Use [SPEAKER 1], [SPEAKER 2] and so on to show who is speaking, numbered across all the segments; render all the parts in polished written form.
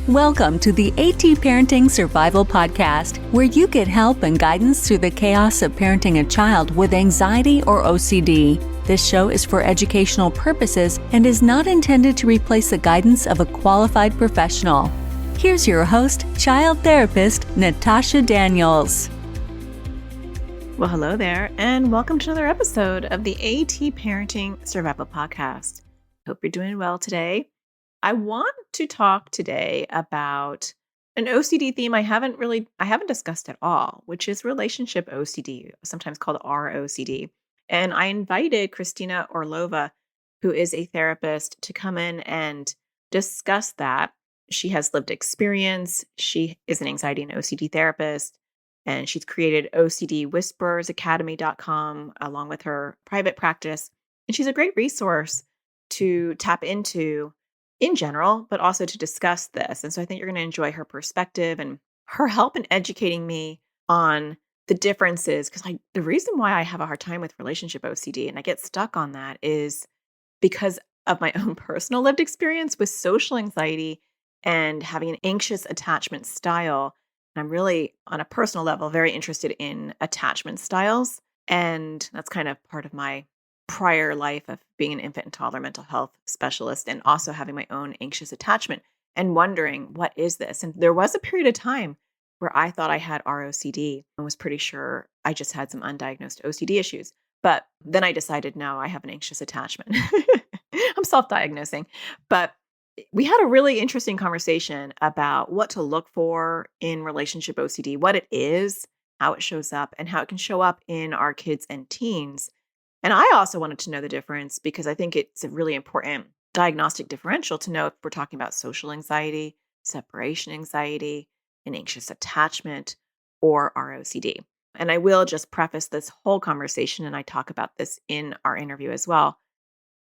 [SPEAKER 1] Welcome to the AT Parenting Survival Podcast, where you get help and guidance through the chaos of parenting a child with anxiety or OCD. This show is for educational purposes and is not intended to replace the guidance of a qualified professional. Here's your host, child therapist, Natasha Daniels.
[SPEAKER 2] Well, hello there, and welcome to another episode of the AT Parenting Survival Podcast. Hope you're doing well today. I want to talk today about an OCD theme I haven't discussed at all, which is relationship OCD, sometimes called ROCD. And I invited Kristina Orlova, who is a therapist, to come in and discuss that. She has lived experience. She is an anxiety and OCD therapist, and she's created OCDwhisperersacademy.com along with her private practice. And she's a great resource to tap into in general, but also to discuss this. And so I think you're going to enjoy her perspective and her help in educating me on the differences. Because the reason why I have a hard time with relationship OCD and I get stuck on that is because of my own personal lived experience with social anxiety and having an anxious attachment style. And I'm really, on a personal level, very interested in attachment styles. And that's kind of part of my prior life of being an infant and toddler mental health specialist and also having my own anxious attachment and wondering, what is this? And there was a period of time where I thought I had ROCD and was pretty sure I just had some undiagnosed OCD issues. But then I decided, no, I have an anxious attachment. I'm self-diagnosing. But we had a really interesting conversation about what to look for in relationship OCD, what it is, how it shows up, and how it can show up in our kids and teens. And I also wanted to know the difference because I think it's a really important diagnostic differential to know if we're talking about social anxiety, separation anxiety, an anxious attachment, or ROCD. And I will just preface this whole conversation, and I talk about this in our interview as well,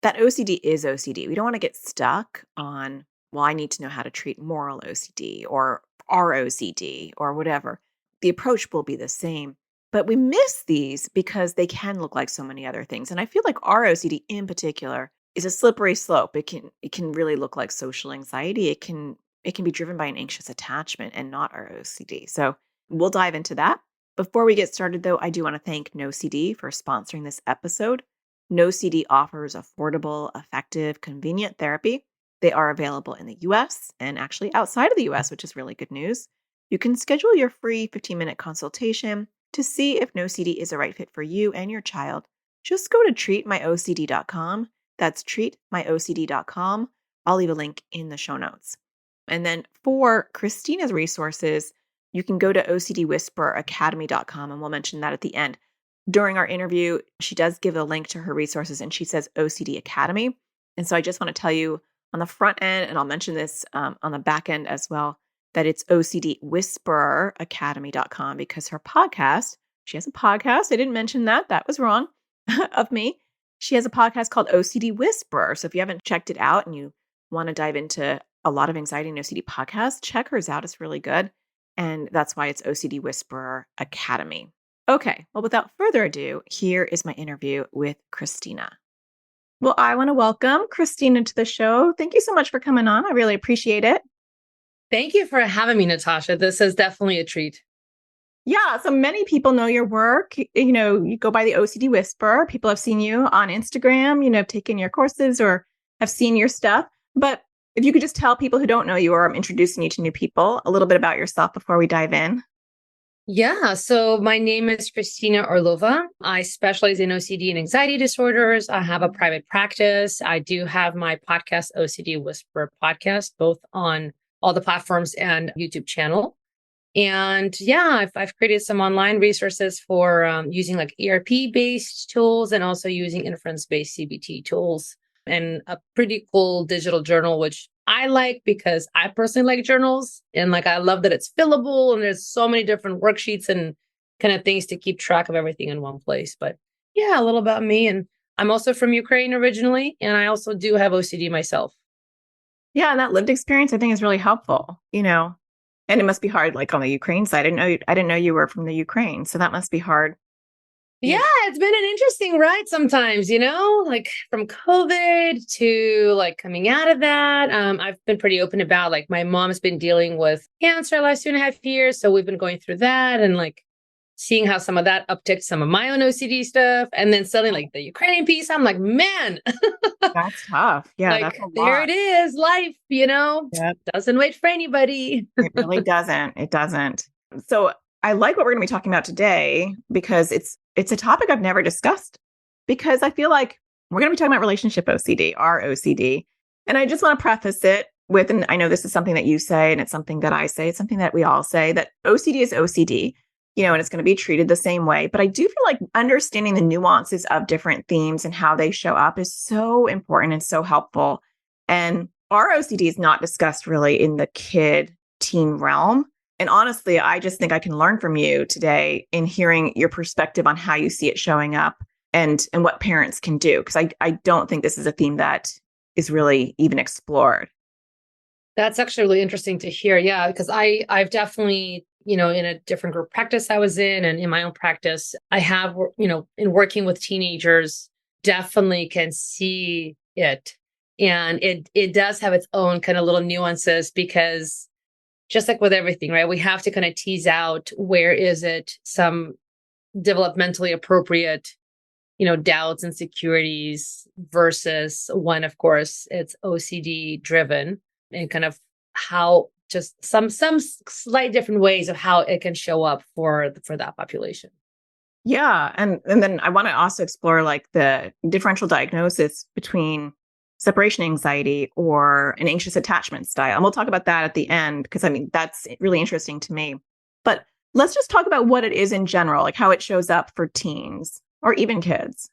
[SPEAKER 2] that OCD is OCD. We don't want to get stuck on, well, I need to know how to treat moral OCD or ROCD or whatever. The approach will be the same. But we miss these because they can look like so many other things. And I feel like ROCD in particular is a slippery slope. It can really look like social anxiety. It can be driven by an anxious attachment and not ROCD. So we'll dive into that. Before we get started, though, I do want to thank NoCD for sponsoring this episode. NoCD offers affordable, effective, convenient therapy. They are available in the US and actually outside of the US, which is really good news. You can schedule your free 15-minute consultation to see if NoCD is the right fit for you and your child. Just go to treatmyocd.com. That's treatmyocd.com. I'll leave a link in the show notes. And then for Kristina's resources, you can go to OCDwhispereracademy.com, and we'll mention that at the end. During our interview, she does give a link to her resources, and she says OCD Academy. And so I just want to tell you on the front end, and I'll mention this on the back end as well, that it's OCDwhispereracademy.com because her podcast, she has a podcast. I didn't mention that. That was wrong of me. She has a podcast called OCD Whisperer. So if you haven't checked it out and you want to dive into a lot of anxiety and OCD podcasts, check hers out. It's really good. And that's why it's OCD Whisperer Academy. Okay. Well, without further ado, here is my interview with Kristina. Well, I want to welcome Kristina to the show. Thank you so much for coming on. I really appreciate it.
[SPEAKER 3] Thank you for having me, Natasha. This is definitely a treat.
[SPEAKER 2] Yeah. So many people know your work. You go by the OCD Whisperer. People have seen you on Instagram, have taken your courses or have seen your stuff. But if you could just tell people who don't know you, or I'm introducing you to new people, a little bit about yourself before we dive in.
[SPEAKER 3] Yeah. So my name is Kristina Orlova. I specialize in OCD and anxiety disorders. I have a private practice. I do have my podcast, OCD Whisperer Podcast, both on all the platforms and YouTube channel. And yeah, I've created some online resources for using like ERP-based tools and also using inference-based CBT tools, and a pretty cool digital journal, which I like because I personally like journals. And I love that it's fillable and there's so many different worksheets and kind of things to keep track of everything in one place. But yeah, a little about me. And I'm also from Ukraine originally, and I also do have OCD myself.
[SPEAKER 2] Yeah, and that lived experience I think is really helpful, and it must be hard, like on the Ukraine side. I didn't know you were from the Ukraine, so that must be hard.
[SPEAKER 3] Yeah, it's been an interesting ride sometimes, like from COVID to like coming out of that. I've been pretty open about like my mom's been dealing with cancer last 2.5 years. So we've been going through that and like seeing how some of that upticked some of my own OCD stuff. And then suddenly like the Ukrainian piece, I'm like, man,
[SPEAKER 2] That's tough. Yeah, that's
[SPEAKER 3] like
[SPEAKER 2] a
[SPEAKER 3] there
[SPEAKER 2] lot.
[SPEAKER 3] it is, life,
[SPEAKER 2] Yep.
[SPEAKER 3] doesn't wait for anybody.
[SPEAKER 2] It really doesn't. It doesn't. So I like what we're going to be talking about today because it's a topic I've never discussed because I feel like we're going to be talking about relationship OCD, ROCD. And I just want to preface it with, and I know this is something that you say and it's something that I say, it's something that we all say, that OCD is OCD, and it's going to be treated the same way. But I do feel like understanding the nuances of different themes and how they show up is so important and so helpful. And our OCD is not discussed really in the teen realm. And honestly, I just think I can learn from you today in hearing your perspective on how you see it showing up and what parents can do. Because I don't think this is a theme that is really even explored.
[SPEAKER 3] That's actually really interesting to hear. Yeah, because I've definitely, in a different group practice I was in and in my own practice, I have, in working with teenagers, definitely can see it. And it does have its own kind of little nuances because just like with everything, right? We have to kind of tease out where is it some developmentally appropriate, doubts, insecurities versus when, of course, it's OCD driven and kind of how just some slight different ways of how it can show up for that population.
[SPEAKER 2] Yeah. And then I want to also explore like the differential diagnosis between separation anxiety or an anxious attachment style. And we'll talk about that at the end, because that's really interesting to me. But let's just talk about what it is in general, like how it shows up for teens or even kids.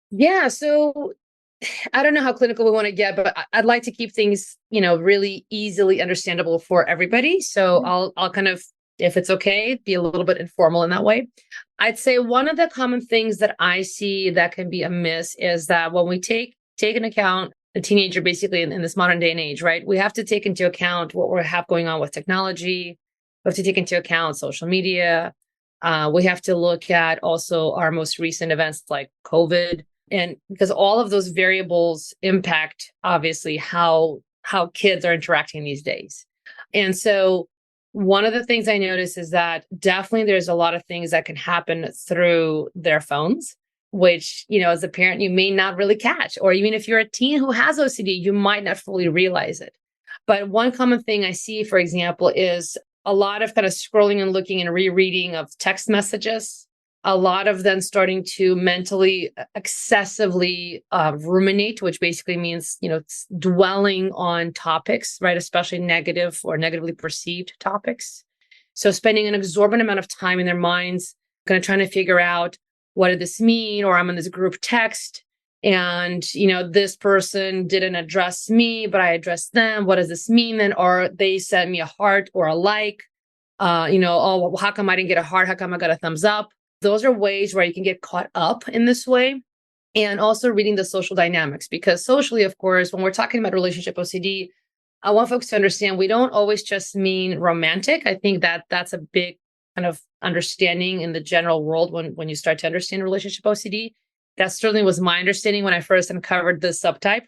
[SPEAKER 3] Yeah. So I don't know how clinical we want to get, but I'd like to keep things, really easily understandable for everybody. So I'll kind of, if it's okay, be a little bit informal in that way. I'd say one of the common things that I see that can be amiss is that when we take into account the teenager, basically in this modern day and age, right? We have to take into account what we have going on with technology. We have to take into account social media. We have to look at also our most recent events like COVID. And because all of those variables impact, obviously, how kids are interacting these days. And so one of the things I notice is that definitely there's a lot of things that can happen through their phones, which, as a parent, you may not really catch. Or even if you're a teen who has OCD, you might not fully realize it. But one common thing I see, for example, is a lot of kind of scrolling and looking and rereading of text messages. A lot of them starting to mentally excessively ruminate, which basically means, dwelling on topics, right? Especially negative or negatively perceived topics. So spending an exorbitant amount of time in their minds, kind of trying to figure out what did this mean? Or I'm in this group text and, this person didn't address me, but I addressed them. What does this mean then? Or they sent me a heart or a like, oh, how come I didn't get a heart? How come I got a thumbs up? Those are ways where you can get caught up in this way. And also reading the social dynamics, because socially, of course, when we're talking about relationship OCD, I want folks to understand we don't always just mean romantic. I think that that's a big kind of understanding in the general world when you start to understand relationship OCD. That certainly was my understanding when I first uncovered this subtype.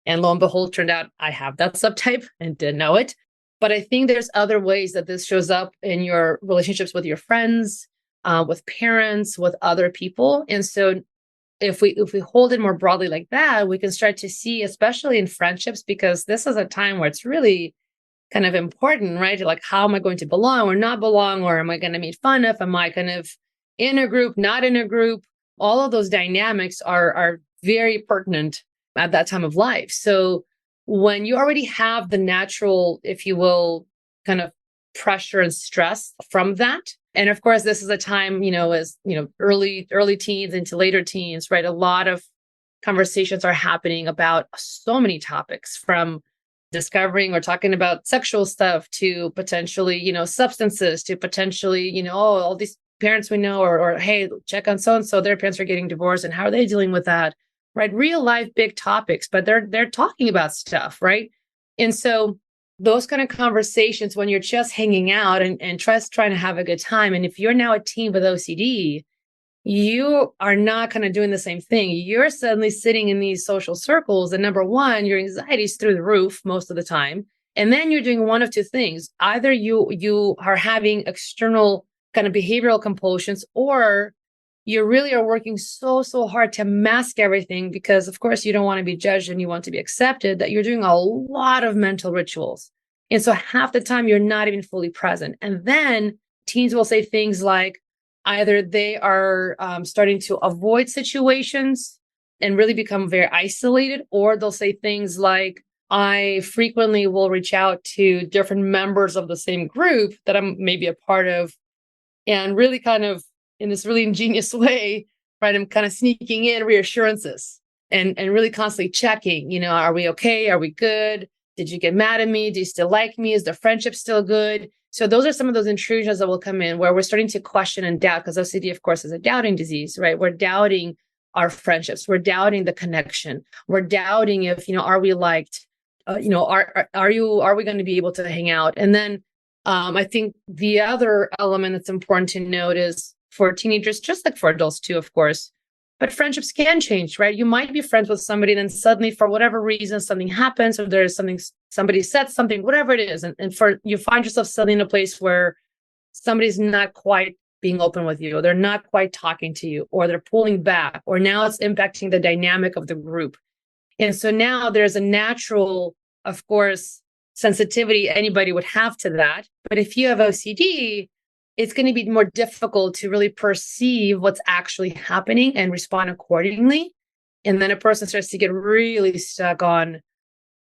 [SPEAKER 3] And lo and behold, turned out I have that subtype and didn't know it. But I think there's other ways that this shows up in your relationships with your friends, with parents, with other people. And so if we hold it more broadly like that, we can start to see, especially in friendships, because this is a time where it's really kind of important, right? Like, how am I going to belong or not belong? Or am I going to make fun of? Am I kind of in a group, not in a group? All of those dynamics are very pertinent at that time of life. So when you already have the natural, if you will, kind of pressure and stress from that, and of course, this is a time, as, early teens into later teens, right? A lot of conversations are happening about so many topics, from discovering or talking about sexual stuff to potentially, substances, to potentially, all these parents we know, or hey, check on so-and-so, their parents are getting divorced and how are they dealing with that, right? Real life, big topics, but they're talking about stuff, right? And so those kind of conversations when you're just hanging out and just trying to have a good time. And if you're now a teen with OCD, you are not kind of doing the same thing. You're suddenly sitting in these social circles, and number one, your anxiety is through the roof most of the time. And then you're doing one of two things. Either you are having external kind of behavioral compulsions, or you really are working so hard to mask everything because, of course, you don't want to be judged and you want to be accepted, that you're doing a lot of mental rituals. And so half the time you're not even fully present. And then teens will say things like, either they are starting to avoid situations and really become very isolated, or they'll say things like, I frequently will reach out to different members of the same group that I'm maybe a part of, and really kind of in this really ingenious way, right? I'm kind of sneaking in reassurances and really constantly checking, are we okay? Are we good? Did you get mad at me? Do you still like me? Is the friendship still good? So those are some of those intrusions that will come in where we're starting to question and doubt, because OCD, of course, is a doubting disease, right? We're doubting our friendships. We're doubting the connection. We're doubting if, are we liked? Are we going to be able to hang out? And then I think the other element that's important to note is for teenagers, just like for adults too, of course, but friendships can change, right? You might be friends with somebody, and then suddenly, for whatever reason, something happens, or there's something, somebody said something, whatever it is. And for you find yourself suddenly in a place where somebody's not quite being open with you, or they're not quite talking to you, or they're pulling back, or now it's impacting the dynamic of the group. And so now there's a natural, of course, sensitivity anybody would have to that. But if you have OCD, it's going to be more difficult to really perceive what's actually happening and respond accordingly. And then a person starts to get really stuck on,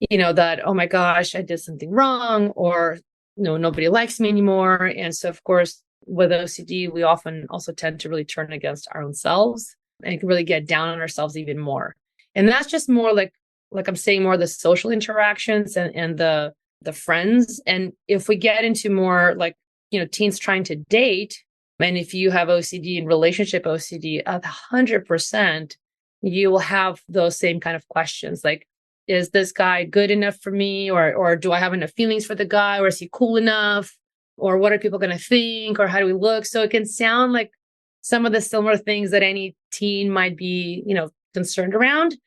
[SPEAKER 3] that, oh my gosh, I did something wrong, or nobody likes me anymore. And so, of course, with OCD, we often also tend to really turn against our own selves and can really get down on ourselves even more. And that's just more like I'm saying, more the social interactions and the friends. And if we get into more like, teens trying to date, and if you have OCD and relationship OCD, 100%, you will have those same kind of questions. Like, is this guy good enough for me? Or do I have enough feelings for the guy? Or is he cool enough? Or what are people going to think? Or how do we look? So it can sound like some of the similar things that any teen might be, concerned around.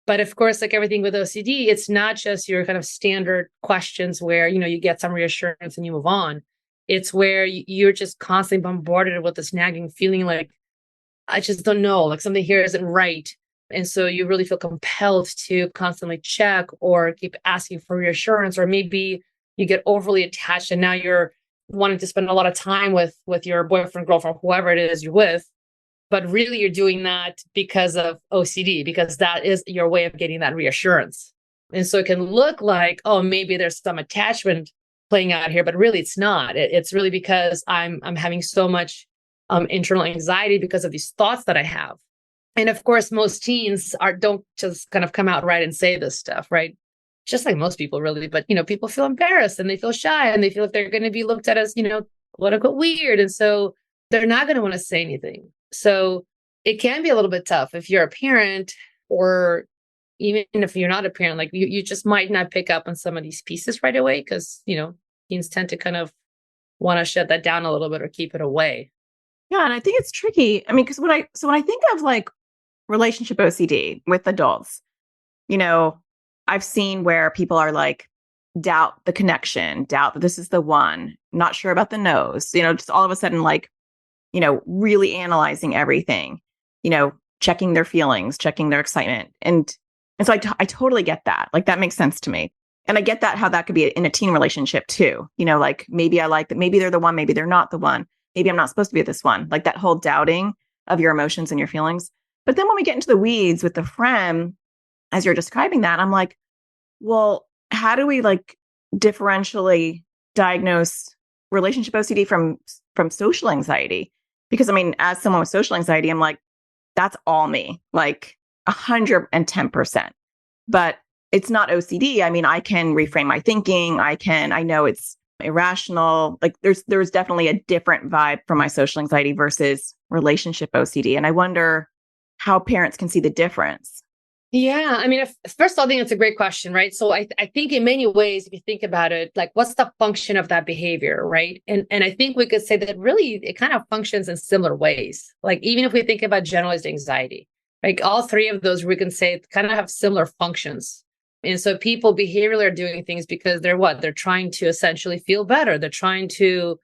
[SPEAKER 3] But of course, like everything with OCD, it's not just your kind of standard questions where, you get some reassurance and you move on. It's where you're just constantly bombarded with this nagging feeling like, I just don't know, like something here isn't right. And so you really feel compelled to constantly check or keep asking for reassurance, or maybe you get overly attached and now you're wanting to spend a lot of time with your boyfriend, girlfriend, whoever it is you're with. But really you're doing that because of OCD, because that is your way of getting that reassurance. And so it can look like, oh, maybe there's some attachment playing out here, but really it's not. It's really because I'm having so much internal anxiety because of these thoughts that I have. And of course, most teens don't just kind of come out right and say this stuff, right? Just like most people really, but people feel embarrassed and they feel shy and they feel like they're going to be looked at as, quote unquote weird. And so they're not going to want to say anything. So it can be a little bit tough if you're a parent, or even if you're not a parent, like you just might not pick up on some of these pieces right away because, teens tend to kind of want to shut that down a little bit or keep it away.
[SPEAKER 2] Yeah. And I think it's tricky. I mean, because when I think of like relationship OCD with adults, I've seen where people are like, doubt the connection, doubt that this is the one, not sure about the nose, just all of a sudden, like, really analyzing everything, checking their feelings, checking their excitement. And so I totally get that. Like, that makes sense to me. And I get that, how that could be in a teen relationship too. Like maybe I like that. Maybe they're the one, maybe they're not the one. Maybe I'm not supposed to be this one. Like that whole doubting of your emotions and your feelings. But then when we get into the weeds with the friend, as you're describing that, I'm like, well, how do we like differentially diagnose relationship OCD from social anxiety? Because I mean, as someone with social anxiety, I'm like, that's all me, like 110%. But it's not OCD. I mean, I can reframe my thinking. I know it's irrational. Like there's definitely a different vibe from my social anxiety versus relationship OCD. And I wonder how parents can see the difference.
[SPEAKER 3] Yeah. I mean, first of all, I think it's a great question, right? So I think in many ways, if you think about it, like what's the function of that behavior, right? And I think we could say that really it kind of functions in similar ways. Like even if we think about generalized anxiety, like all three of those, we can say kind of have similar functions. And so people behaviorally are doing things because they're what? They're trying to essentially feel better. They're trying to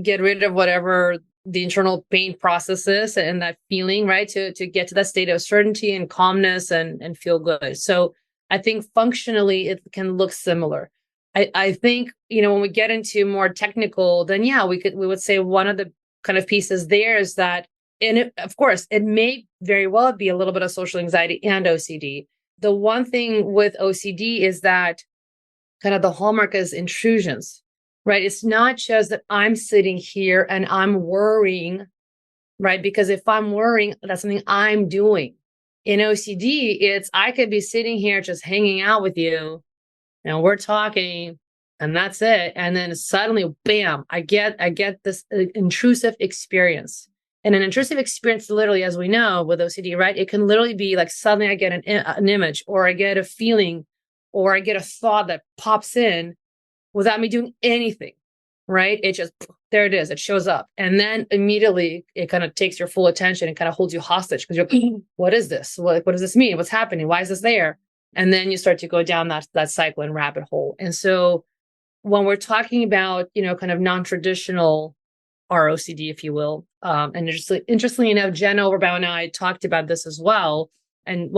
[SPEAKER 3] get rid of whatever the internal pain processes and that feeling, right? To get to that state of certainty and calmness and feel good. So I think functionally it can look similar. I think, when we get into more technical, then yeah, we would say one of the kind of pieces there is that, and of course, it may very well be a little bit of social anxiety and OCD. The one thing with OCD is that kind of the hallmark is intrusions, right? It's not just that I'm sitting here and I'm worrying, right? Because if I'm worrying, that's something I'm doing. In OCD, it's I could be sitting here just hanging out with you and we're talking and that's it. And then suddenly, bam, I get this intrusive experience. And an intrusive experience, literally, as we know with OCD, right? It can literally be like suddenly I get an image or I get a feeling or I get a thought that pops in without me doing anything, right? It just, there it is. It shows up. And then immediately it kind of takes your full attention and kind of holds you hostage because you're, what is this? What does this mean? What's happening? Why is this there? And then you start to go down that cycle and rabbit hole. And so when we're talking about, kind of non-traditional ROCD, if you will, and interestingly enough, Jen Overbaugh and I talked about this as well. And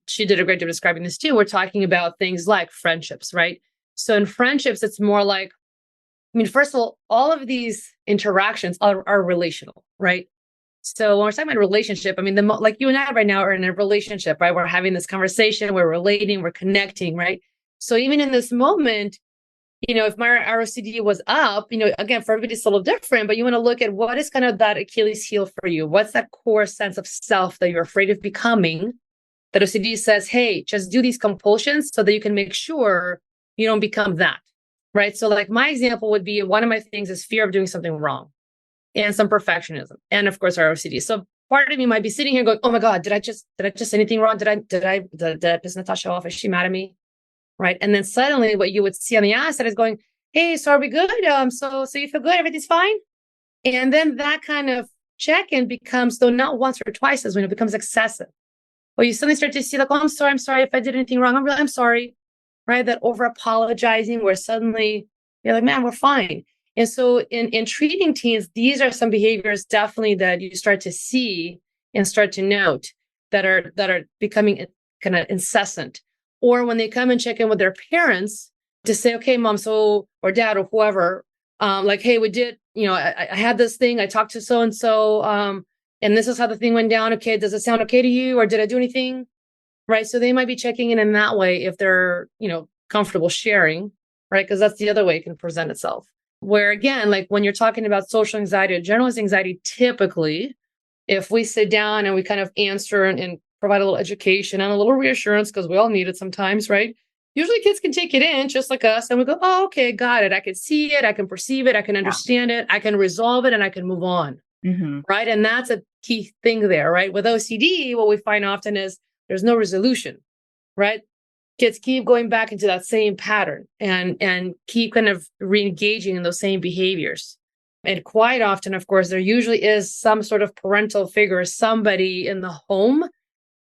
[SPEAKER 3] she did a great job describing this too. We're talking about things like friendships, right? So in friendships, it's more like, first of all of these interactions are relational, right? So when we're talking about a relationship, like you and I right now are in a relationship, right? We're having this conversation, we're relating, we're connecting, right? So even in this moment, if my ROCD was up, again, for everybody it's a little different, but you want to look at what is kind of that Achilles heel for you? What's that core sense of self that you're afraid of becoming? That OCD says, hey, just do these compulsions so that you can make sure you don't become that, right? So like my example would be one of my things is fear of doing something wrong and some perfectionism. And of course, our OCD. So part of me might be sitting here going, oh my God, did I just say anything wrong? Did I piss Natasha off? Is she mad at me? Right. And then suddenly what you would see on the outside is going, hey, so are we good? So you feel good? Everything's fine. And then that kind of check-in becomes, though not once or twice, as when it becomes excessive. Or you suddenly start to see like, oh, I'm sorry if I did anything wrong. I'm sorry. Right. That over apologizing where suddenly you're like, man, we're fine. And so in treating teens, these are some behaviors definitely that you start to see and start to note that are becoming kind of incessant. Or when they come and check in with their parents to say, okay, mom, or dad or whoever, like, hey, we did, I had this thing, I talked to so-and-so, and this is how the thing went down. Okay, does it sound okay to you? Or did I do anything? Right. So they might be checking in that way if they're, comfortable sharing, right? Because that's the other way it can present itself. Where again, like when you're talking about social anxiety or generalized anxiety, typically, if we sit down and we kind of answer and provide a little education and a little reassurance, because we all need it sometimes, right? Usually kids can take it in just like us and we go, oh, okay, got it. I can see it. I can perceive it. I can understand it. I can resolve it and I can move on. Mm-hmm. Right. And that's a key thing there, right? With OCD, what we find often is there's no resolution, right? Kids keep going back into that same pattern and keep kind of re-engaging in those same behaviors. And quite often, of course, there usually is some sort of parental figure, somebody in the home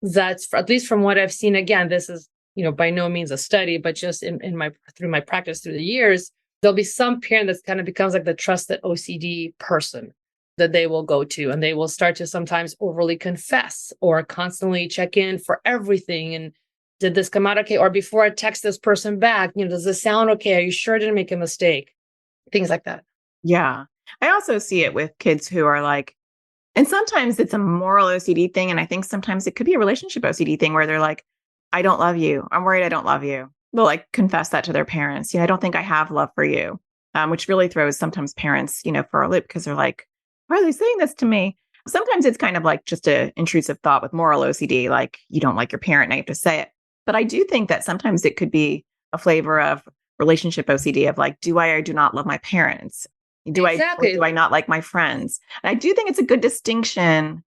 [SPEAKER 3] that's, at least from what I've seen, again, this is, by no means a study, but just through my practice through the years, there'll be some parent that kind of becomes like the trusted OCD person that they will go to, and they will start to sometimes overly confess or constantly check in for everything. And did this come out okay? Or before I text this person back, does this sound okay? Are you sure I didn't make a mistake? Things like that.
[SPEAKER 2] Yeah. I also see it with kids who are like, and sometimes it's a moral OCD thing. And I think sometimes it could be a relationship OCD thing where they're like, I don't love you. I'm worried I don't love you. They'll like confess that to their parents. I don't think I have love for you, which really throws sometimes parents, for a loop because they're like, why are they saying this to me? Sometimes it's kind of like just an intrusive thought with moral OCD, like you don't like your parent and you have to say it. But I do think that sometimes it could be a flavor of relationship OCD of like, do I or do not love my parents? Do I not like my friends? And I do think it's a good distinction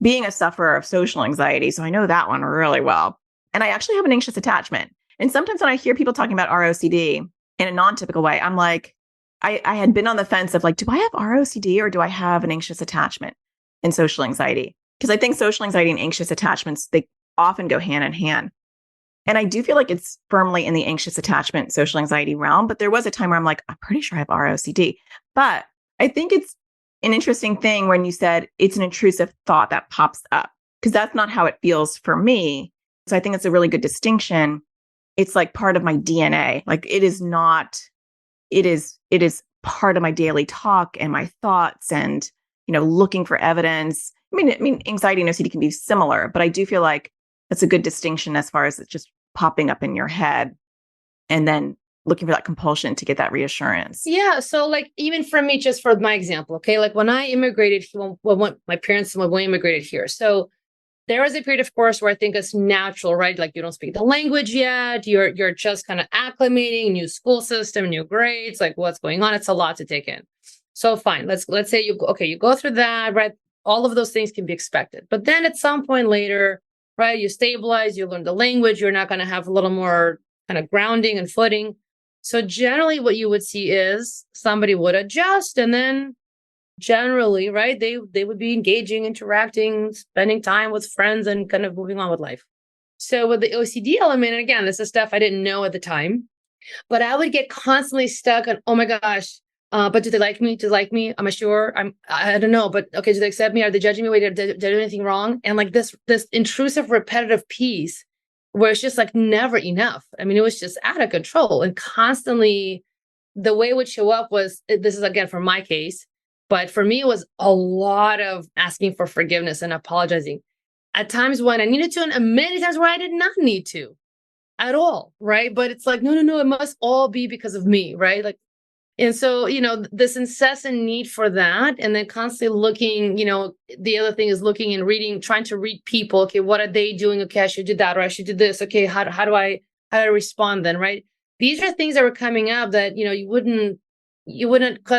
[SPEAKER 2] being a sufferer of social anxiety, so I know that one really well. And I actually have an anxious attachment. And sometimes when I hear people talking about ROCD in a non-typical way, I'm like, I had been on the fence of like, do I have ROCD or do I have an anxious attachment in social anxiety? Because I think social anxiety and anxious attachments, they often go hand in hand. And I do feel like it's firmly in the anxious attachment, social anxiety realm. But there was a time where I'm like, I'm pretty sure I have ROCD. But I think it's an interesting thing when you said it's an intrusive thought that pops up, because that's not how it feels for me. So I think it's a really good distinction. It's like part of my DNA. Like it is not, it is part of my daily talk and my thoughts and, looking for evidence. I mean, anxiety and OCD can be similar, but I do feel like that's a good distinction as far as it's just popping up in your head and then looking for that compulsion to get that reassurance.
[SPEAKER 3] Yeah. So like, even for me, just for my example, okay, like when I immigrated, when my parents, when we immigrated here. So there was a period, of course, where I think it's natural, right? Like you don't speak the language yet. You're just kind of acclimating, new school system, new grades, like what's going on. It's a lot to take in. So fine. Let's say you go through that, right? All of those things can be expected. But then at some point later, right, you stabilize, you learn the language, you're not going to have a little more kind of grounding and footing. So generally what you would see is somebody would adjust, and then generally, right, they would be engaging, interacting, spending time with friends and kind of moving on with life. So with the OCD element, and again, this is stuff I didn't know at the time, but I would get constantly stuck on, oh my gosh, but do they like me? Do they like me? Am I sure? I don't know, but okay, do they accept me? Are they judging me? Wait, did I do anything wrong? And like this intrusive, repetitive piece where it's just like never enough. I mean, it was just out of control, and constantly the way it would show up was, this is again for my case, but for me, it was a lot of asking for forgiveness and apologizing at times when I needed to, and many times where I did not need to at all. Right. But it's like, no, it must all be because of me. Right. Like, and so, this incessant need for that. And then constantly looking, the other thing is looking and reading, trying to read people. Okay, what are they doing? Okay, I should do that, or I should do this. Okay, how do I respond then? Right. These are things that were coming up that, you wouldn't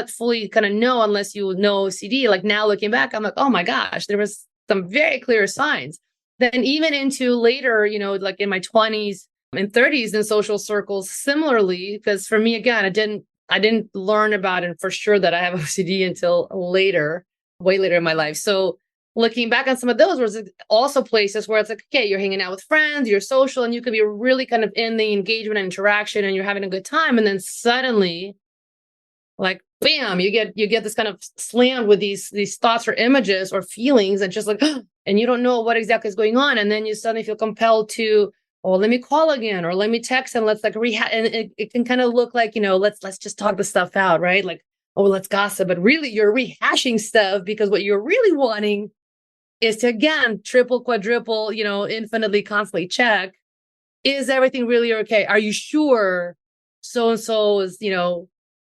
[SPEAKER 3] fully kind of know unless you know OCD. Like now looking back, I'm like, oh my gosh, there was some very clear signs. Then even into later, like in my 20s and 30s in social circles, similarly, because for me, again, I didn't learn about it for sure that I have OCD until later, way later in my life. So looking back on some of those was also places where it's like, okay, you're hanging out with friends, you're social, and you could be really kind of in the engagement and interaction and you're having a good time. And then suddenly, like, bam, you get this kind of slammed with these thoughts or images or feelings and just like, and you don't know what exactly is going on. And then you suddenly feel compelled to, oh, let me call again, or let me text and let's like rehash. And it can kind of look like, let's just talk the stuff out, right? Like, oh, let's gossip. But really you're rehashing stuff because what you're really wanting is to, again, triple, quadruple, infinitely, constantly check. Is everything really okay? Are you sure so-and-so is,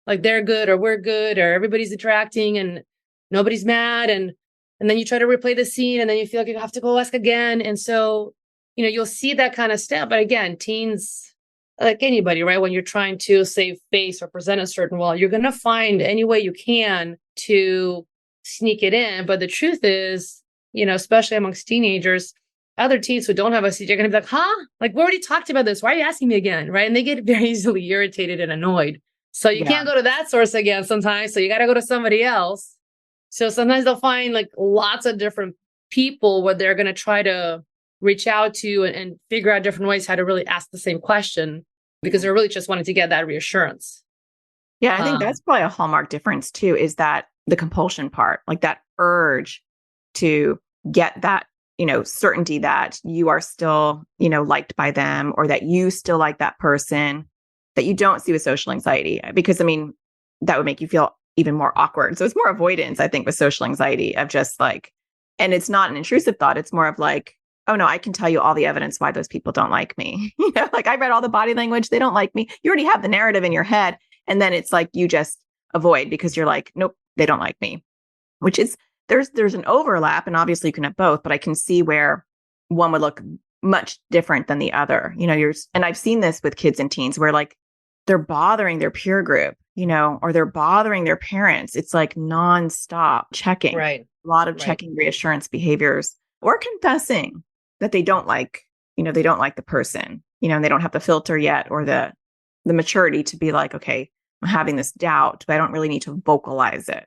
[SPEAKER 3] like they're good, or we're good, or everybody's interacting and nobody's mad. And then you try to replay the scene and then you feel like you have to go ask again. And so, you'll see that kind of stuff. But again, teens, like anybody, right? When you're trying to save face or present a certain well, you're going to find any way you can to sneak it in. But the truth is, especially amongst teenagers, other teens who don't have OCD are going to be like, huh? Like, we already talked about this. Why are you asking me again? Right? And they get very easily irritated and annoyed. So you can't go to that source again sometimes. So you got to go to somebody else. So sometimes they'll find like lots of different people where they're going to try to reach out to and figure out different ways how to really ask the same question, because they're really just wanting to get that reassurance.
[SPEAKER 2] Yeah, I think that's probably a hallmark difference too, is that the compulsion part, like that urge to get that, certainty that you are still, liked by them, or that you still like that person, that you don't see with social anxiety. Because, that would make you feel even more awkward. So it's more avoidance, I think, with social anxiety of just like, and it's not an intrusive thought. It's more of like, oh no, I can tell you all the evidence why those people don't like me. Like I read all the body language. They don't like me. You already have the narrative in your head. And then it's like, you just avoid because you're like, nope, they don't like me, which is, there's an overlap, and obviously you can have both, but I can see where one would look much different than the other. And I've seen this with kids and teens where like they're bothering their peer group, or they're bothering their parents. It's like nonstop checking.
[SPEAKER 3] Right.
[SPEAKER 2] A lot of
[SPEAKER 3] Right.
[SPEAKER 2] checking reassurance behaviors or confessing that they don't like, they don't like the person, and they don't have the filter yet or the maturity to be like, okay, I'm having this doubt, but I don't really need to vocalize it.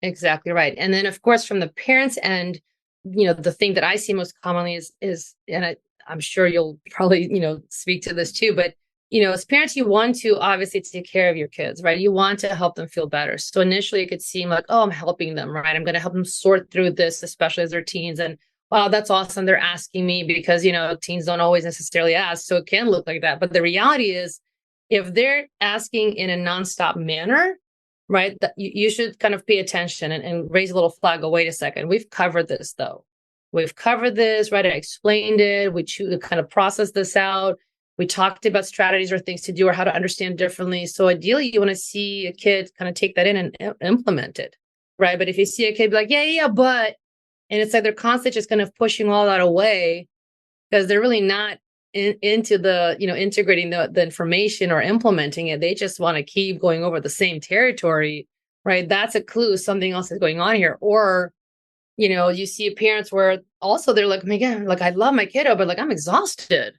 [SPEAKER 3] Exactly right. And then of course from the parents' end, the thing that I see most commonly is and I'm sure you'll probably, speak to this too, but as parents, you want to obviously take care of your kids, right? You want to help them feel better. So initially it could seem like, oh, I'm helping them, right? I'm going to help them sort through this, especially as they're teens. And wow, that's awesome. They're asking me because, teens don't always necessarily ask. So it can look like that. But the reality is, if they're asking in a nonstop manner, right, that you should kind of pay attention and raise a little flag. Oh, wait a second. We've covered this, though. We've covered this, right? I explained it. We kind of processed this out. We talked about strategies or things to do or how to understand differently. So ideally, you want to see a kid kind of take that in and implement it, right? But if you see a kid be like, yeah, but, and it's like they're constantly just kind of pushing all that away because they're really not into the, integrating the information or implementing it. They just want to keep going over the same territory, right? That's a clue something else is going on here. Or, you see parents where also they're like, my God, like I love my kiddo, but like I'm exhausted,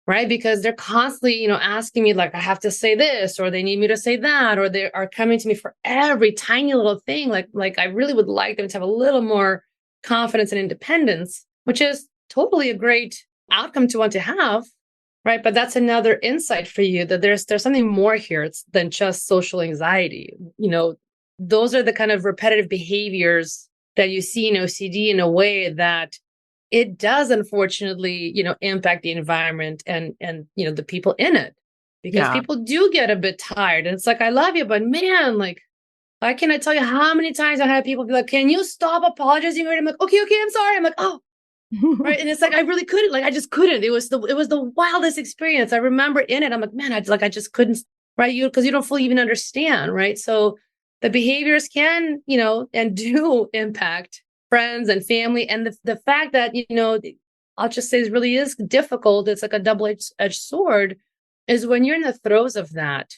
[SPEAKER 3] right? Because they're constantly, asking me like, I have to say this, or they need me to say that, or they are coming to me for every tiny little thing. Like I really would like them to have a little more confidence and independence, which is totally a great outcome to want to have, right? But that's another insight for you that there's something more here than just social anxiety. Those are the kind of repetitive behaviors that you see in OCD in a way that it does unfortunately, impact the environment and the people in it, because
[SPEAKER 2] Yeah.
[SPEAKER 3] people do get a bit tired. And it's like, I love you, but man, like, I cannot tell you how many times I had people be like, can you stop apologizing? I'm like, okay, I'm sorry. I'm like, oh, right. And it's like, I really couldn't, like, I just couldn't. It was the wildest experience. I remember in it. I'm like, man, I just couldn't, right? Because you don't fully even understand. Right. So the behaviors can, and do impact friends and family. And the fact that, I'll just say it really is difficult. It's like a double-edged sword is when you're in the throes of that.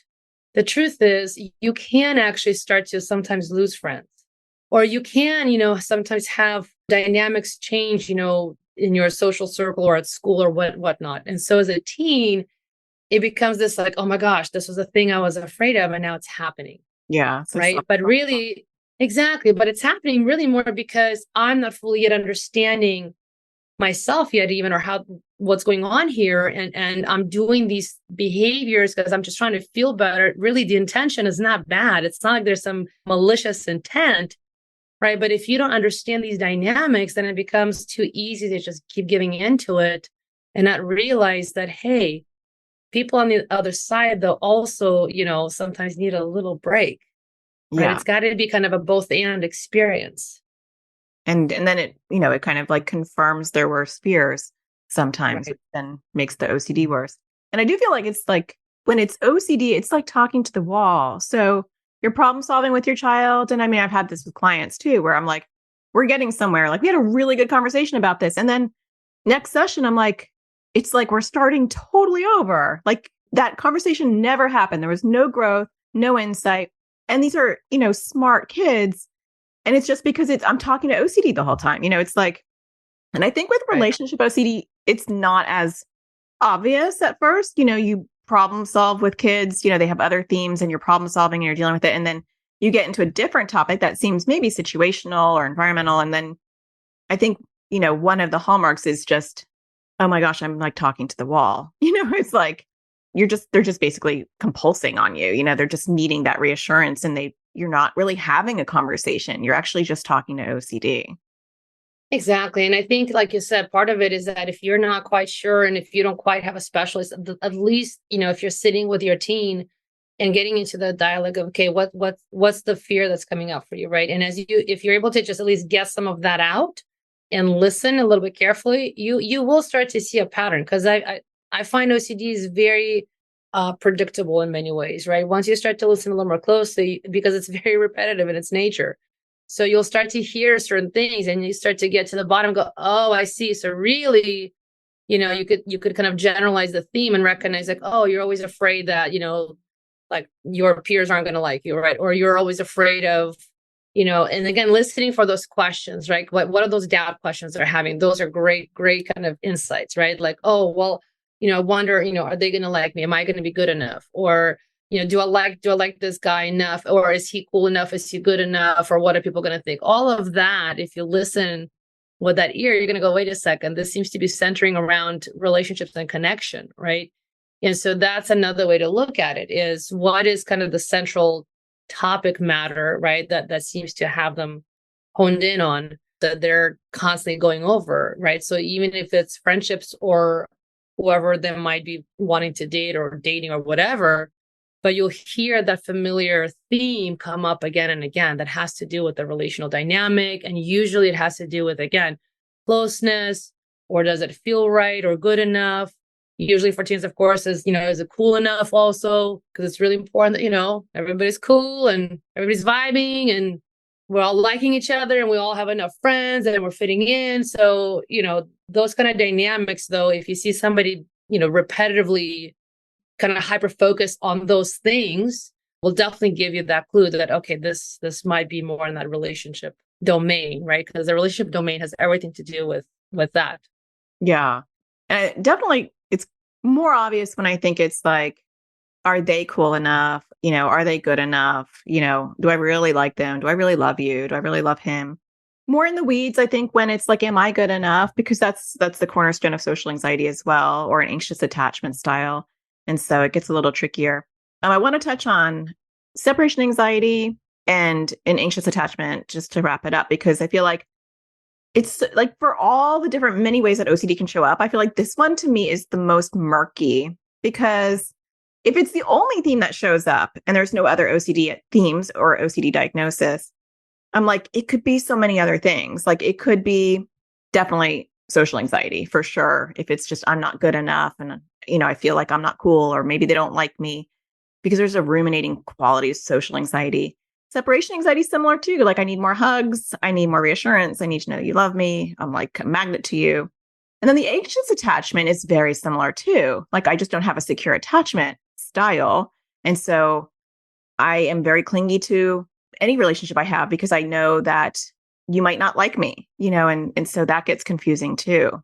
[SPEAKER 3] The truth is you can actually start to sometimes lose friends, or you can, sometimes have dynamics change, in your social circle or at school or whatnot. And so as a teen, it becomes this like, oh my gosh, this was a thing I was afraid of, and now it's happening.
[SPEAKER 2] Yeah. So
[SPEAKER 3] Right. But really, exactly. But it's happening really more because I'm not fully yet understanding myself yet, even, or what's going on here. And I'm doing these behaviors because I'm just trying to feel better. Really, the intention is not bad. It's not like there's some malicious intent. Right. But if you don't understand these dynamics, then it becomes too easy to just keep giving into it and not realize that, hey, people on the other side, they'll also, sometimes need a little break, right?
[SPEAKER 2] Yeah.
[SPEAKER 3] It's got to be kind of a both and experience.
[SPEAKER 2] And then it kind of like confirms their worst fears sometimes,
[SPEAKER 3] Right.
[SPEAKER 2] which then makes the OCD worse. And I do feel like it's like when it's OCD, it's like talking to the wall. So you're problem solving with your child. And I mean, I've had this with clients too, where I'm like, we're getting somewhere. Like we had a really good conversation about this. And then next session, I'm like, it's like we're starting totally over. Like that conversation never happened. There was no growth, no insight. And these are, smart kids. And it's just because I'm talking to OCD the whole time. It's like, and I think with
[SPEAKER 3] Right.
[SPEAKER 2] relationship OCD, it's not as obvious at first. You problem solve with kids, they have other themes and you're problem solving and you're dealing with it. And then you get into a different topic that seems maybe situational or environmental. And then I think, one of the hallmarks is just, oh my gosh, I'm like talking to the wall. It's like they're just basically compulsing on you. They're just needing that reassurance and you're not really having a conversation. You're actually just talking to OCD.
[SPEAKER 3] Exactly. And I think, like you said, part of it is that if you're not quite sure and if you don't quite have a specialist, at least, if you're sitting with your teen and getting into the dialogue of, okay, what's the fear that's coming up for you, right? And if you're able to just at least get some of that out and listen a little bit carefully, you will start to see a pattern. Because I find OCD is very predictable in many ways, right? Once you start to listen a little more closely, because it's very repetitive in its nature. So you'll start to hear certain things and you start to get to the bottom and go, oh, I see. So really, you could kind of generalize the theme and recognize like, oh, you're always afraid that, like your peers aren't going to like you, right? Or you're always afraid of, And again, listening for those questions, right? What are those doubt questions they're having? Those are great kind of insights, right? Like, oh, well, I wonder, are they going to like me? Am I going to be good enough? Or, do I like this guy enough? Or is he cool enough? Is he good enough? Or what are people going to think? All of that, if you listen with that ear, you're going to go, wait a second, this seems to be centering around relationships and connection, right? And so that's another way to look at it, is what is kind of the central topic matter, right? That seems to have them honed in on, that they're constantly going over, right? So even if it's friendships or whoever they might be wanting to date or dating or whatever, but you'll hear that familiar theme come up again and again that has to do with the relational dynamic. And usually it has to do with, again, closeness, or does it feel right or good enough? Usually for teens, of course, is it cool enough also? Because it's really important that, everybody's cool and everybody's vibing and we're all liking each other and we all have enough friends and we're fitting in. So, those kind of dynamics, though, if you see somebody, repetitively kind of hyper-focused on those things, will definitely give you that clue that, okay, this might be more in that relationship domain, right? Because the relationship domain has everything to do with that.
[SPEAKER 2] Yeah. And definitely, it's more obvious when I think it's like, are they cool enough? Are they good enough? Do I really like them? Do I really love you? Do I really love him? More in the weeds, I think, when it's like, am I good enough? Because that's the cornerstone of social anxiety as well, or an anxious attachment style. And so it gets a little trickier. I want to touch on separation anxiety and an anxious attachment just to wrap it up, because I feel like it's like, for all the different many ways that OCD can show up, I feel like this one to me is the most murky, because if it's the only theme that shows up and there's no other OCD themes or OCD diagnosis, I'm like, it could be so many other things. Like, it could be definitely social anxiety for sure. If it's just, I'm not good enough and, I feel like I'm not cool, or maybe they don't like me, because there's a ruminating quality of social anxiety. Separation anxiety is similar too. Like, I need more hugs. I need more reassurance. I need to know that you love me. I'm like a magnet to you. And then the anxious attachment is very similar too. Like, I just don't have a secure attachment style. And so I am very clingy to any relationship I have, because I know that you might not like me, and so that gets confusing too.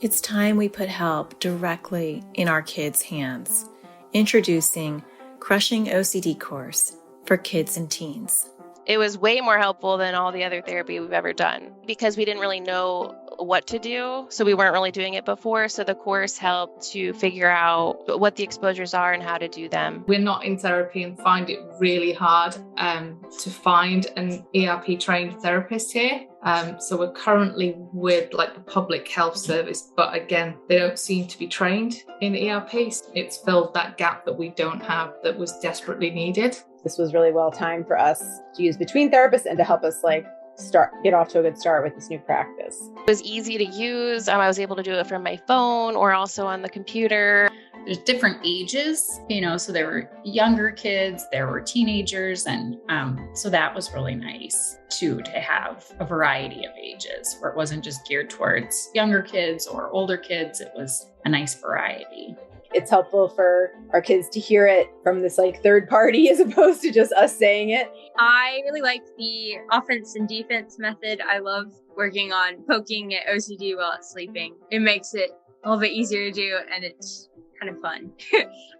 [SPEAKER 4] It's time we put help directly in our kids' hands. Introducing Crushing OCD course for kids and teens.
[SPEAKER 5] It was way more helpful than all the other therapy we've ever done, because we didn't really know what to do. So we weren't really doing it before. So the course helped to figure out what the exposures are and how to do them.
[SPEAKER 6] We're not in therapy and find it really hard to find an ERP trained therapist here. So we're currently with like the public health service, but again, they don't seem to be trained in ERP. It's filled that gap that we don't have, that was desperately needed.
[SPEAKER 7] This was really well timed for us to use between therapists and to help us get off to a good start with this new practice.
[SPEAKER 5] It was easy to use. I was able to do it from my phone or also on the computer.
[SPEAKER 8] There's different ages, so there were younger kids, there were teenagers, and so that was really nice too, to have a variety of ages where it wasn't just geared towards younger kids or older kids. It was a nice variety.
[SPEAKER 7] It's helpful for our kids to hear it from this third party as opposed to just us saying it.
[SPEAKER 9] I really like the offense and defense method. I love working on poking at OCD while it's sleeping. It makes it a little bit easier to do, and it's kind of fun.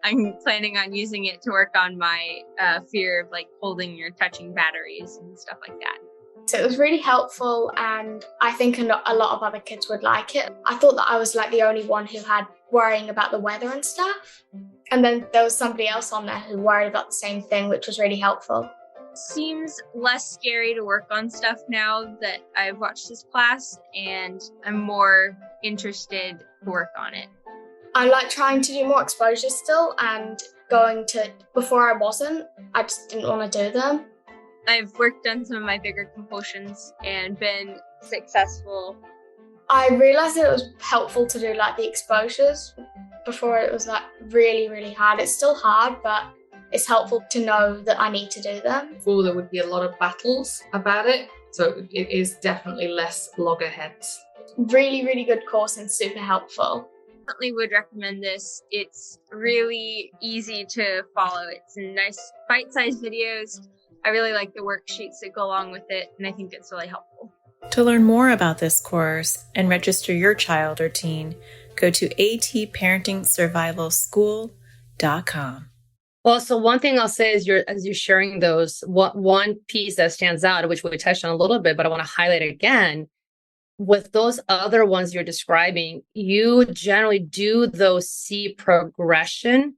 [SPEAKER 9] I'm planning on using it to work on my fear of holding or touching batteries and stuff like that.
[SPEAKER 10] So it was really helpful, and I think a lot of other kids would like it. I thought that I was the only one who had worrying about the weather and stuff. And then there was somebody else on there who worried about the same thing, which was really helpful.
[SPEAKER 9] Seems less scary to work on stuff now that I've watched this class, and I'm more interested to work on it.
[SPEAKER 10] I like trying to do more exposures still, and before I wasn't, I just didn't want to do them.
[SPEAKER 9] I've worked on some of my bigger compulsions and been successful.
[SPEAKER 10] I realized that it was helpful to do the exposures. Before it was really, really hard. It's still hard, but it's helpful to know that I need to do them.
[SPEAKER 6] Before there would be a lot of battles about it. So it is definitely less loggerheads.
[SPEAKER 10] Really, really good course and super helpful.
[SPEAKER 9] Definitely would recommend this. It's really easy to follow. It's nice bite-sized videos. I really like the worksheets that go along with it, and I think it's really helpful.
[SPEAKER 4] To learn more about this course and register your child or teen, go to atparentingsurvivalschool.com.
[SPEAKER 3] Well, so one thing I'll say is as you're sharing those, one piece that stands out, which we touched on a little bit, but I want to highlight again, with those other ones you're describing, you generally do those see progression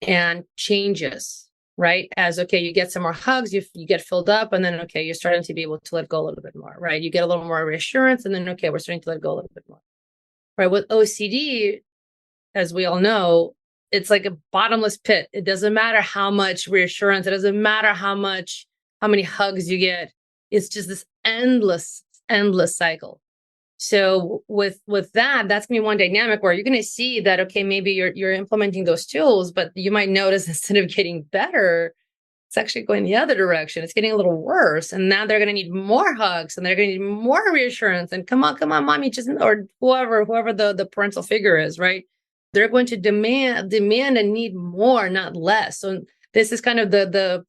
[SPEAKER 3] and changes, right? As, okay, you get some more hugs, you get filled up, and then, okay, you're starting to be able to let go a little bit more, right? You get a little more reassurance, and then, okay, we're starting to let go a little bit more, right? With OCD, as we all know, it's like a bottomless pit. It doesn't matter how much reassurance, it doesn't matter how many hugs you get. It's just this endless cycle. So with that, that's gonna be one dynamic where you're gonna see that, okay, maybe you're implementing those tools, but you might notice instead of getting better, it's actually going the other direction. It's getting a little worse. And now they're gonna need more hugs and they're gonna need more reassurance. And come on, mommy, or whoever the parental figure is, right? They're going to demand and need more, not less. So this is kind of the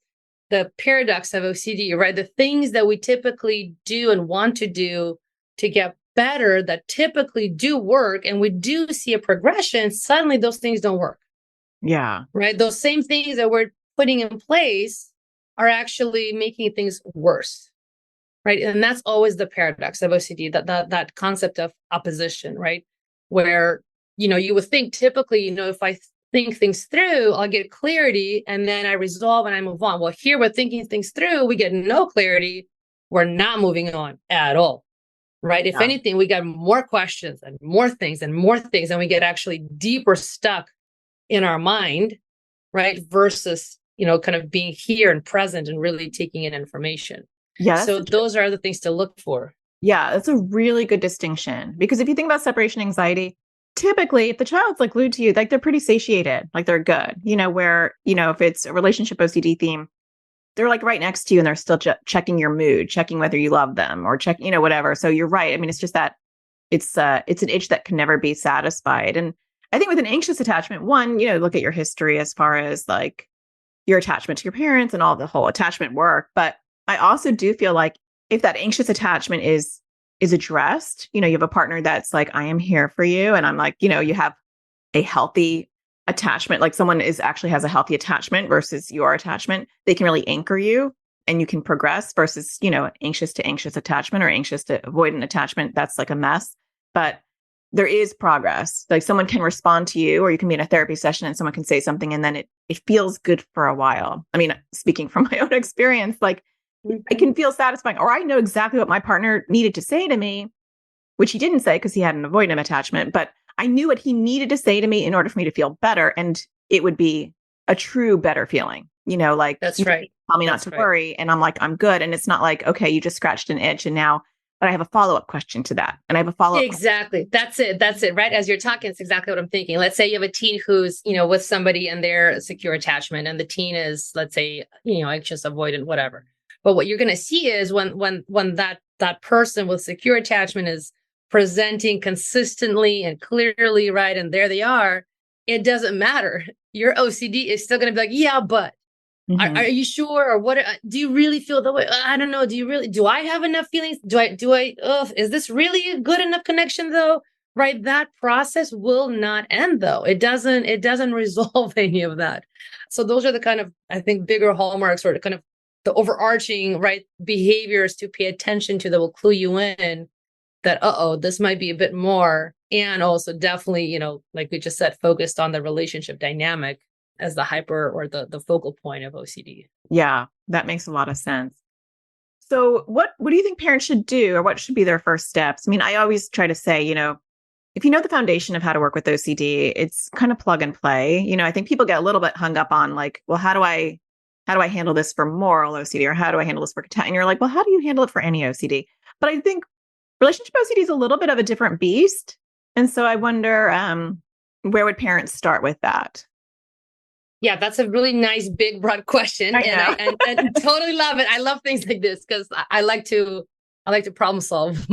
[SPEAKER 3] paradox of OCD, right? The things that we typically do and want to do to get better, that typically do work, and we do see a progression, suddenly those things don't work.
[SPEAKER 2] Yeah.
[SPEAKER 3] Right? Those same things that we're putting in place are actually making things worse. Right? And that's always the paradox of OCD, that concept of opposition, right? Where, you would think typically, if I think things through, I'll get clarity and then I resolve and I move on. Well, here we're thinking things through, we get no clarity. We're not moving on at all. Right. If anything, we got more questions and more things, and we get actually deeper stuck in our mind, right? Versus, kind of being here and present and really taking in information.
[SPEAKER 2] Yeah.
[SPEAKER 3] So those are the things to look for.
[SPEAKER 2] Yeah, that's a really good distinction, because if you think about separation anxiety, typically if the child's like glued to you, like they're pretty satiated, like they're good, where, if it's a relationship OCD theme, they're like right next to you and they're still checking your mood, checking whether you love them or checking, whatever. So you're right. I mean, it's just that it's an itch that can never be satisfied. And I think with an anxious attachment, one, look at your history as far as like your attachment to your parents and all the whole attachment work. But I also do feel like if that anxious attachment is addressed, you have a partner that's like, I am here for you. And I'm like, you have a healthy attachment, like someone actually has a healthy attachment versus your attachment, they can really anchor you and you can progress versus, anxious to anxious attachment or anxious to avoidant attachment. That's like a mess. But there is progress. Like someone can respond to you, or you can be in a therapy session and someone can say something and then it feels good for a while. I mean, speaking from my own experience, like it can feel satisfying, or I know exactly what my partner needed to say to me, which he didn't say because he had an avoidant attachment, but I knew what he needed to say to me in order for me to feel better. And it would be a true better feeling, like
[SPEAKER 3] that's right.
[SPEAKER 2] Tell me not to worry. And I'm like, I'm good. And it's not like, okay, you just scratched an itch and now, but I have a follow-up question to that. And I have a follow-up.
[SPEAKER 3] Exactly. That's it. Right. As you're talking, it's exactly what I'm thinking. Let's say you have a teen who's, with somebody and their secure attachment, and the teen is, let's say, anxious, avoidant, whatever. But what you're going to see is when that person with secure attachment is presenting consistently and clearly, right, and there they are, it doesn't matter. Your OCD is still going to be like, yeah, but are you sure? Or what? Do you really feel that way? I don't know. Do I have enough feelings? Is this really a good enough connection though? Right. That process will not end though. It doesn't resolve any of that. So those are the kind of, I think, bigger hallmarks, or the kind of the overarching, right, behaviors to pay attention to that will clue you in that, this might be a bit more. And also definitely, like we just said, focused on the relationship dynamic as the hyper or the focal point of OCD.
[SPEAKER 2] Yeah, that makes a lot of sense. So what do you think parents should do, or what should be their first steps? I mean, I always try to say, if you know the foundation of how to work with OCD, it's kind of plug and play. I think people get a little bit hung up on like, well, how do I handle this for moral OCD, or how do I handle this for content? And you're like, well, how do you handle it for any OCD? But I think relationship OCD is a little bit of a different beast. And so I wonder, where would parents start with that?
[SPEAKER 3] Yeah, that's a really nice, big, broad question. And totally love it. I love things like this because I like to problem solve.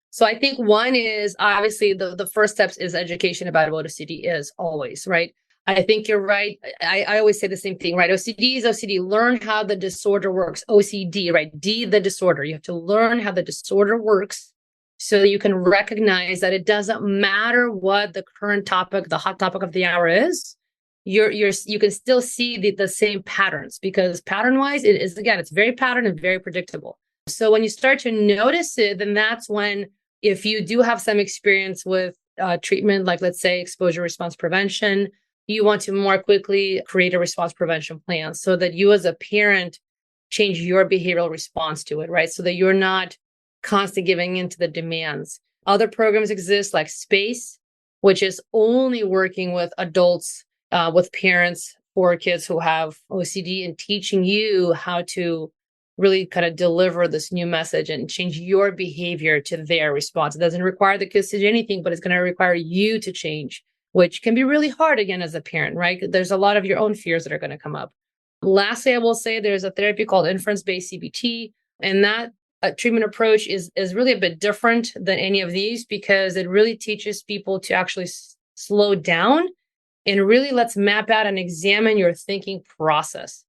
[SPEAKER 3] So I think one is obviously the first steps is education about what OCD is always, right? I think you're right. I always say the same thing, right? OCD is OCD. Learn how the disorder works. OCD, right? D, the disorder. You have to learn how the disorder works so that you can recognize that it doesn't matter what the current topic, the hot topic of the hour is. You can still see the same patterns, because pattern wise, it is, again, it's very pattern and very predictable. So when you start to notice it, then that's when, if you do have some experience with treatment, like let's say exposure response prevention, you want to more quickly create a response prevention plan so that you as a parent change your behavioral response to it, right? So that you're not constantly giving into the demands. Other programs exist like SPACE, which is only working with adults, with parents for kids who have OCD, and teaching you how to really kind of deliver this new message and change your behavior to their response. It doesn't require the kids to do anything, but it's going to require you to change, which can be really hard again as a parent, right? There's a lot of your own fears that are going to come up. Lastly, I will say there's a therapy called inference-based CBT, and that treatment approach is really a bit different than any of these, because it really teaches people to actually slow down and really let's map out and examine your thinking process,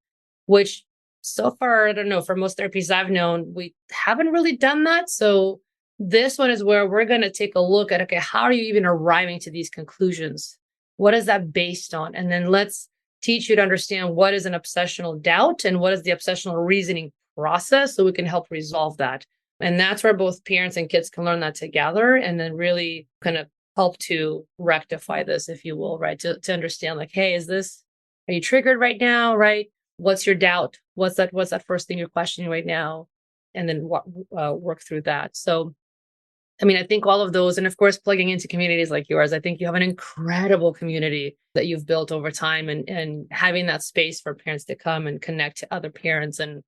[SPEAKER 3] which so far, I don't know, for most therapies I've known, we haven't really done that. So this one is where we're going to take a look at, okay, how are you even arriving to these conclusions? What is that based on? And then let's teach you to understand what is an obsessional doubt and what is the obsessional reasoning process, so we can help resolve that. And that's where both parents and kids can learn that together, and then really kind of help to rectify this, if you will, right? To understand, like, hey, are you triggered right now, right? What's your doubt? What's that first thing you're questioning right now? And then work through that. So, I mean, I think all of those, and of course, plugging into communities like yours, I think you have an incredible community that you've built over time, and having that space for parents to come and connect to other parents and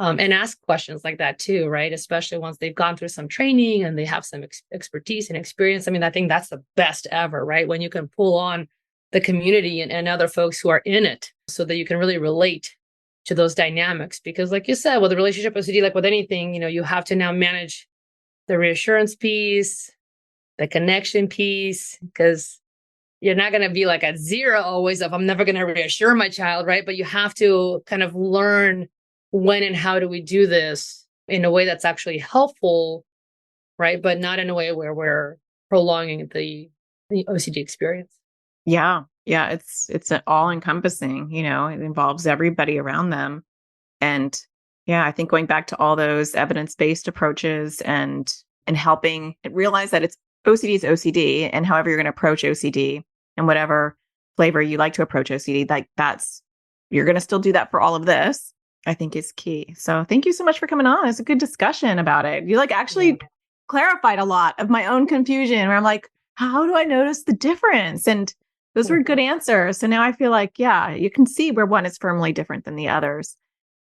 [SPEAKER 3] ask questions like that too, right? Especially once they've gone through some training and they have some expertise and experience. I mean, I think that's the best ever, right? When you can pull on the community and other folks who are in it, so that you can really relate to those dynamics. Because like you said, with the relationship OCD, like with anything, you have to now manage the reassurance piece, the connection piece, because you're not going to be like at zero always of, I'm never going to reassure my child, right? But you have to kind of learn when and how do we do this in a way that's actually helpful, right? But not in a way where we're prolonging the OCD experience.
[SPEAKER 2] Yeah. Yeah. It's all encompassing, it involves everybody around them. And yeah, I think going back to all those evidence-based approaches and helping realize that OCD is OCD, and however you're going to approach OCD and whatever flavor you like to approach OCD, like you're going to still do that for all of this, I think is key. So thank you so much for coming on. It's a good discussion about it. You actually clarified a lot of my own confusion, where I'm like, how do I notice the difference? And those were good answers. So now I feel like, yeah, you can see where one is firmly different than the others.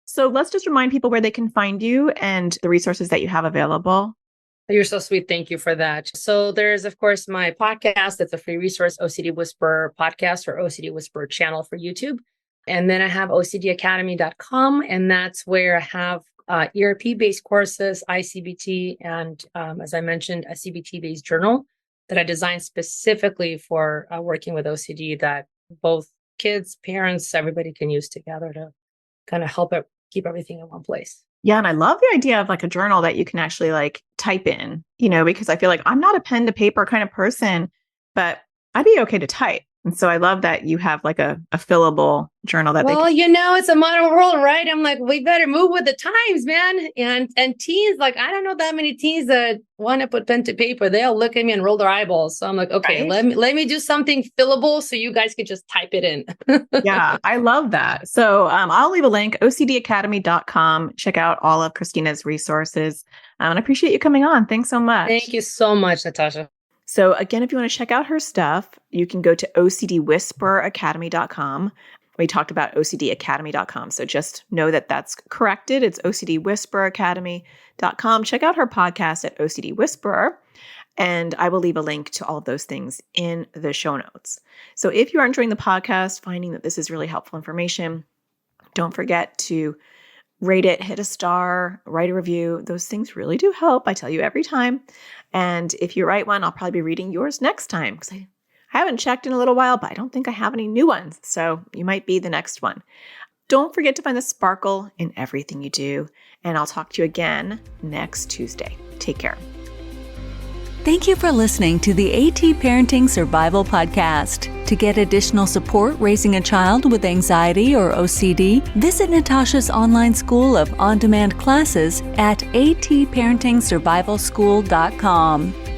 [SPEAKER 2] So let's just remind people where they can find you and the resources that you have available.
[SPEAKER 3] You're so sweet. Thank you for that. So there's, of course, my podcast. That's a free resource, OCD Whisperer podcast, or OCD Whisperer channel for YouTube. And then I have OCDacademy.com, and that's where I have ERP-based courses, ICBT, and as I mentioned, a CBT-based journal that I designed specifically for working with OCD, that both kids, parents, everybody can use together to kind of help keep everything in one place.
[SPEAKER 2] Yeah. And I love the idea of a journal that you can actually type in, because I feel like I'm not a pen to paper kind of person, but I'd be okay to type. And so I love that you have a fillable journal that
[SPEAKER 3] it's a modern world, right? I'm like, we better move with the times, man. And teens, I don't know that many teens that want to put pen to paper. They'll look at me and roll their eyeballs. So I'm like, okay, right? let me do something fillable so you guys can just type it in.
[SPEAKER 2] Yeah, I love that. So I'll leave a link, OCDacademy.com. Check out all of Kristina's resources. And I appreciate you coming on. Thanks so much.
[SPEAKER 3] Thank you so much, Natasha.
[SPEAKER 2] So again, if you want to check out her stuff, you can go to OCDWhispererAcademy.com. We talked about OCDacademy.com. So just know that that's corrected. It's OCDWhispererAcademy.com. Check out her podcast at OCD Whisperer. And I will leave a link to all of those things in the show notes. So if you are enjoying the podcast, finding that this is really helpful information, don't forget to rate it, hit a star, write a review. Those things really do help. I tell you every time. And if you write one, I'll probably be reading yours next time, because I haven't checked in a little while, but I don't think I have any new ones. So you might be the next one. Don't forget to find the sparkle in everything you do. And I'll talk to you again next Tuesday. Take care.
[SPEAKER 1] Thank you for listening to the AT Parenting Survival Podcast. To get additional support raising a child with anxiety or OCD, visit Natasha's online school of on-demand classes at atparentingsurvivalschool.com.